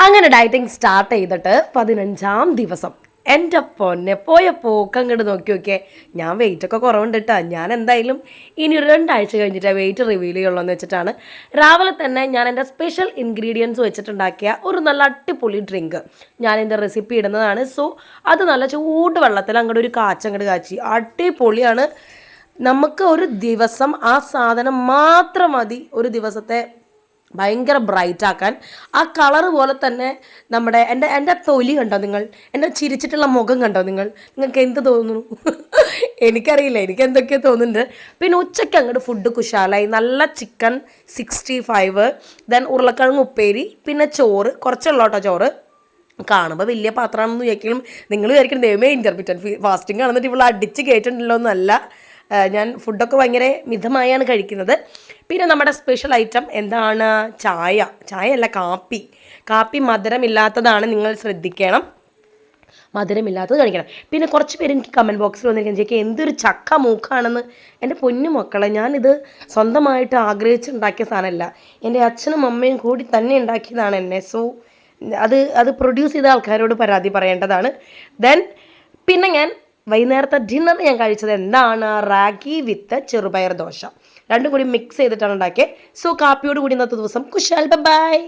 അങ്ങനെ dieting start ചെയ്തിട്ട് 15-ാം ദിവസം എൻ്റെ പൊന്നെ പോയ പോക്കങ്ങോട്ട് നോക്കി നോക്കിയേ. ഞാൻ വെയിറ്റൊക്കെ കുറവുണ്ട് കേട്ടോ. ഞാൻ എന്തായാലും ഇനി ഒരു 2 ആഴ്ച കഴിഞ്ഞിട്ട് വെയിറ്റ് റിവീൽ ചെയ്യുള്ളൂ എന്ന് വെച്ചിട്ടാണ് രാവിലെ തന്നെ ഞാൻ എൻ്റെ സ്പെഷ്യൽ ഇൻഗ്രീഡിയൻസ് വെച്ചിട്ടുണ്ടാക്കിയ ഒരു നല്ല അടിപൊളി ഡ്രിങ്ക് ഞാൻ എൻ്റെ റെസിപ്പി ഇടുന്നതാണ്. സോ അത് നല്ല ചൂട് വെള്ളത്തിൽ അങ്ങോട്ട് ഒരു കാച്ചങ്ങോട്ട് കാച്ചി അടിപൊളിയാണ്. നമുക്ക് ഒരു ദിവസം ആ സാധനം മാത്രം മതി ഒരു ദിവസത്തെ ഭയങ്കര ബ്രൈറ്റ് ആക്കാൻ. ആ കളറ് പോലെ തന്നെ എൻ്റെ തൊലി കണ്ടോ നിങ്ങൾ? എൻ്റെ ചിരിച്ചിട്ടുള്ള മുഖം കണ്ടോ നിങ്ങൾക്ക് എന്ത് തോന്നുന്നു? എനിക്കറിയില്ല, എനിക്ക് എന്തൊക്കെയോ തോന്നുന്നുണ്ട്. പിന്നെ ഉച്ചയ്ക്ക് അങ്ങോട്ട് ഫുഡ് കുശാലായി. നല്ല ചിക്കൻ 65, ദെൻ ഉരുളക്കിഴങ്ങ് ഉപ്പേരി, പിന്നെ ചോറ് കുറച്ചുള്ളോട്ടോ. ചോറ് കാണുമ്പോൾ വലിയ പാത്രമാണെന്ന് വിചാരിക്കും. നിങ്ങൾ വിചാരിക്കണം ദൈവമേ ഇൻ്റർമീഡിയറ്റ് ഫാസ്റ്റിംഗ് ആണെന്നിട്ട് ഇവിടെ അടിച്ച് കയറ്റുണ്ടല്ലോ എന്നല്ല. ഞാൻ ഫുഡൊക്കെ ഭയങ്കര മിതമായാണ് കഴിക്കുന്നത്. പിന്നെ നമ്മുടെ സ്പെഷ്യൽ ഐറ്റം എന്താണ്? ചായ അല്ല, കാപ്പി മധുരമില്ലാത്തതാണ്, നിങ്ങൾ ശ്രദ്ധിക്കണം. മധുരമില്ലാത്തത് കഴിക്കണം. പിന്നെ കുറച്ച് പേര് എനിക്ക് കമൻറ്റ് ബോക്സിൽ വന്നിരിക്കുന്നത് ചേച്ചി എന്തൊരു ചക്ക മൂക്കാണെന്ന്. എൻ്റെ പൊന്നു മക്കളെ, ഞാനിത് സ്വന്തമായിട്ട് ആഗ്രഹിച്ചുണ്ടാക്കിയ സാധനമല്ല, എൻ്റെ അച്ഛനും അമ്മയും കൂടി തന്നെ ഉണ്ടാക്കിയതാണ് എന്നെ. സോ അത് പ്രൊഡ്യൂസ് ചെയ്ത ആൾക്കാരോട് പരാതി പറയേണ്ടതാണ്. ദെൻ പിന്നെ ഞാൻ വൈകുന്നേരത്തെ ഡിന്നർ ഞാൻ കഴിച്ചത് എന്താണ്? റാഗി വിത്ത് ചെറുപയർ ദോശ, രണ്ടും കൂടി മിക്സ് ചെയ്തിട്ടാണ് ഉണ്ടാക്കിയത്. സോ കാപ്പിയോട് കൂടി ഇന്നത്തെ ദിവസം കുശാൽ. ബൈ.